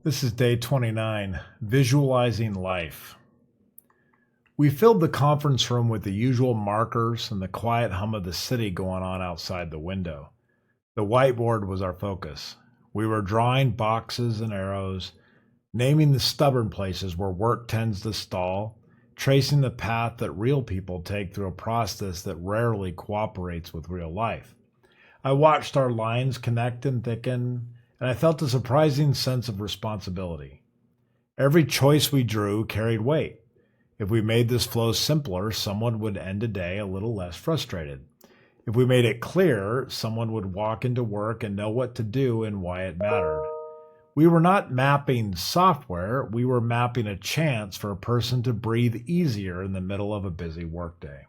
This is day 29, visualizing life. We filled the conference room with the usual markers and the quiet hum of the city going on outside the window. The whiteboard was our focus. We were drawing boxes and arrows, naming the stubborn places where work tends to stall, tracing the path that real people take through a process that rarely cooperates with real life. I watched our lines connect and thicken, and I felt a surprising sense of responsibility. Every choice we drew carried weight. If we made this flow simpler, someone would end a day a little less frustrated. If we made it clear, someone would walk into work and know what to do and why it mattered. We were not mapping software, we were mapping a chance for a person to breathe easier in the middle of a busy workday.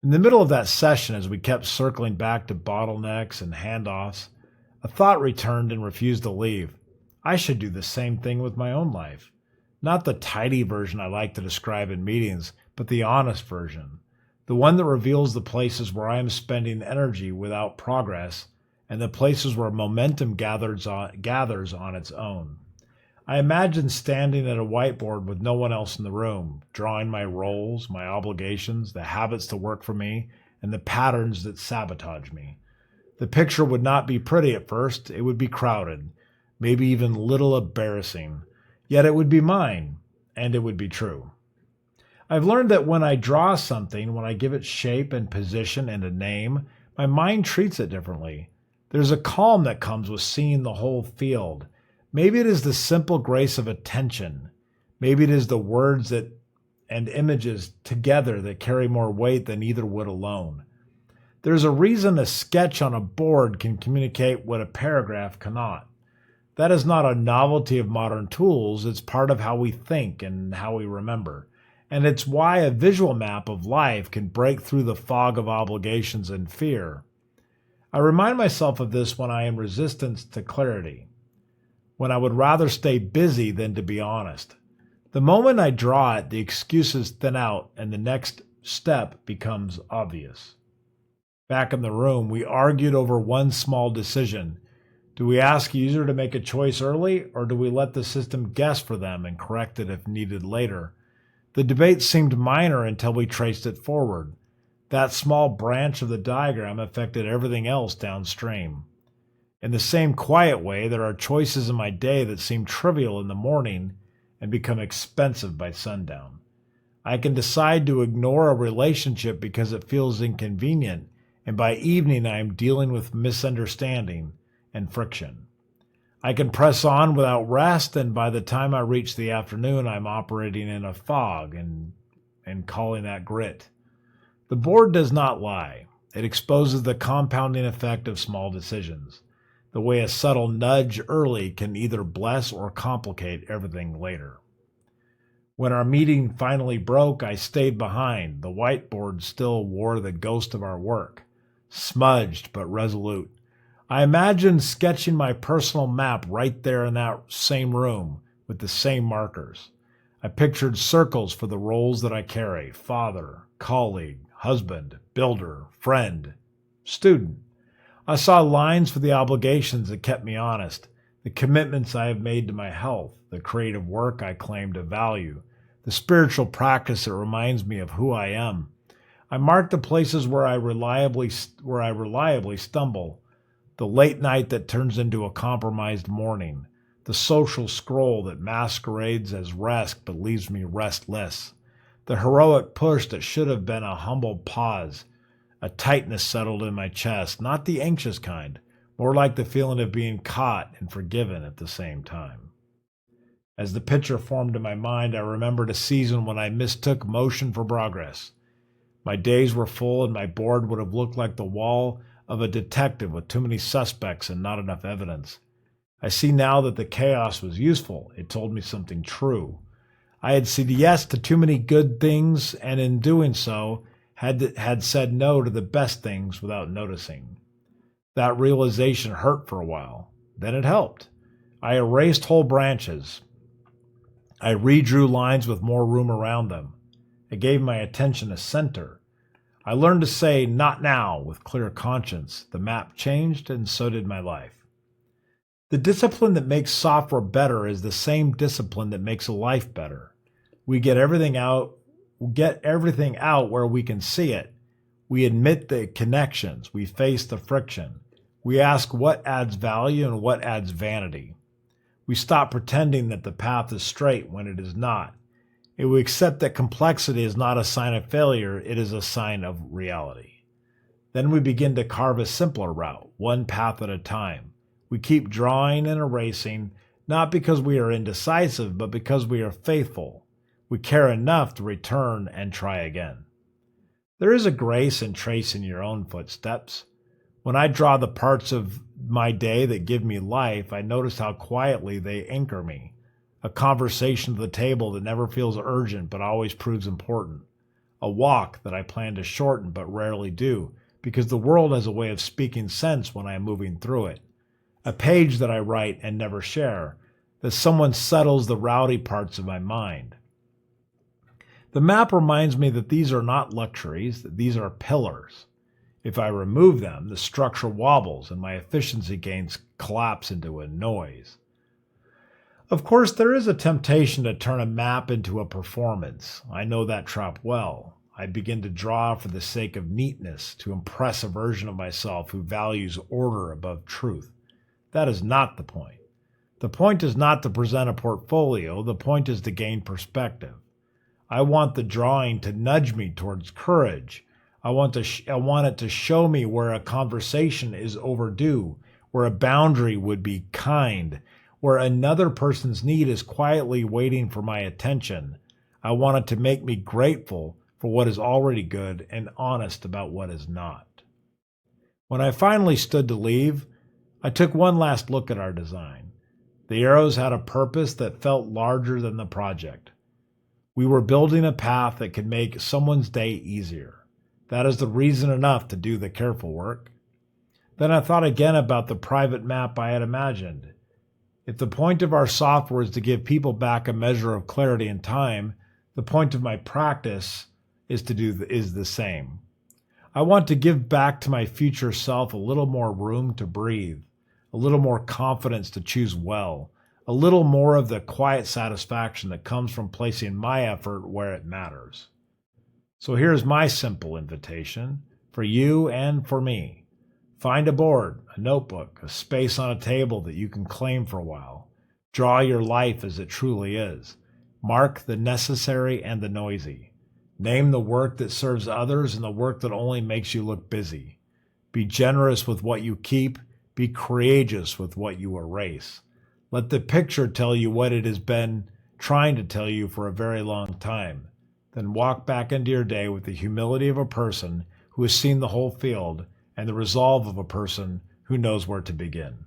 In the middle of that session, as we kept circling back to bottlenecks and handoffs, a thought returned and refused to leave. I should do the same thing with my own life. Not the tidy version I like to describe in meetings, but the honest version. The one that reveals the places where I am spending energy without progress and the places where momentum gathers on its own. I imagine standing at a whiteboard with no one else in the room, drawing my roles, my obligations, the habits that work for me, and the patterns that sabotage me. The picture would not be pretty at first, it would be crowded, maybe even a little embarrassing, yet it would be mine, and it would be true. I've learned that when I draw something, when I give it shape and position and a name, my mind treats it differently. There's a calm that comes with seeing the whole field. Maybe it is the simple grace of attention. Maybe it is the words and images together that carry more weight than either would alone. There's a reason a sketch on a board can communicate what a paragraph cannot. That is not a novelty of modern tools, it's part of how we think and how we remember. And it's why a visual map of life can break through the fog of obligations and fear. I remind myself of this when I am resistant to clarity, when I would rather stay busy than to be honest. The moment I draw it, the excuses thin out and the next step becomes obvious. Back in the room, we argued over one small decision. Do we ask a user to make a choice early, or do we let the system guess for them and correct it if needed later? The debate seemed minor until we traced it forward. That small branch of the diagram affected everything else downstream. In the same quiet way, there are choices in my day that seem trivial in the morning and become expensive by sundown. I can decide to ignore a relationship because it feels inconvenient, and by evening I am dealing with misunderstanding and friction. I can press on without rest, and by the time I reach the afternoon, I'm operating in a fog and calling that grit. The board does not lie. It exposes the compounding effect of small decisions, the way a subtle nudge early can either bless or complicate everything later. When our meeting finally broke, I stayed behind. The whiteboard still wore the ghost of our work, smudged but resolute. I imagined sketching my personal map right there in that same room with the same markers. I pictured circles for the roles that I carry: father, colleague, husband, builder, friend, student. I saw lines for the obligations that kept me honest, the commitments I have made to my health, the creative work I claim to value, the spiritual practice that reminds me of who I am. I marked the places where I reliably stumble, the late night that turns into a compromised morning, the social scroll that masquerades as rest but leaves me restless, the heroic push that should have been a humble pause. A tightness settled in my chest, not the anxious kind, more like the feeling of being caught and forgiven at the same time. As the picture formed in my mind, I remembered a season when I mistook motion for progress. My days were full, and my board would have looked like the wall of a detective with too many suspects and not enough evidence. I see now that the chaos was useful. It told me something true. I had said yes to too many good things, and in doing so, had said no to the best things without noticing. That realization hurt for a while. Then it helped. I erased whole branches. I redrew lines with more room around them. I gave my attention a center. I learned to say "not now" with clear conscience. The map changed, and so did my life. The discipline that makes software better is the same discipline that makes a life better. We get everything out where we can see it. We admit the connections. We face the friction. We ask what adds value and what adds vanity. We stop pretending that the path is straight when it is not. And we accept that complexity is not a sign of failure, it is a sign of reality. Then we begin to carve a simpler route, one path at a time. We keep drawing and erasing, not because we are indecisive, but because we are faithful. We care enough to return and try again. There is a grace in tracing your own footsteps. When I draw the parts of my day that give me life, I notice how quietly they anchor me. A conversation at the table that never feels urgent but always proves important. A walk that I plan to shorten but rarely do, because the world has a way of speaking sense when I am moving through it. A page that I write and never share, that someone settles the rowdy parts of my mind. The map reminds me that these are not luxuries, that these are pillars. If I remove them, the structure wobbles and my efficiency gains collapse into a noise. Of course, there is a temptation to turn a map into a performance. I know that trap well. I begin to draw for the sake of neatness, to impress a version of myself who values order above truth. That is not the point. The point is not to present a portfolio. The point is to gain perspective. I want the drawing to nudge me towards courage. I want it to show me where a conversation is overdue, where a boundary would be kind, where another person's need is quietly waiting for my attention. I want it to make me grateful for what is already good and honest about what is not. When I finally stood to leave, I took one last look at our design. The arrows had a purpose that felt larger than the project. We were building a path that could make someone's day easier. That is the reason enough to do the careful work. Then I thought again about the private map I had imagined. If the point of our software is to give people back a measure of clarity and time, the point of my practice is the same. I want to give back to my future self a little more room to breathe, a little more confidence to choose well, a little more of the quiet satisfaction that comes from placing my effort where it matters. So here's my simple invitation for you and for me. Find a board, a notebook, a space on a table that you can claim for a while. Draw your life as it truly is. Mark the necessary and the noisy. Name the work that serves others and the work that only makes you look busy. Be generous with what you keep. Be courageous with what you erase. Let the picture tell you what it has been trying to tell you for a very long time. Then walk back into your day with the humility of a person who has seen the whole field and the resolve of a person who knows where to begin.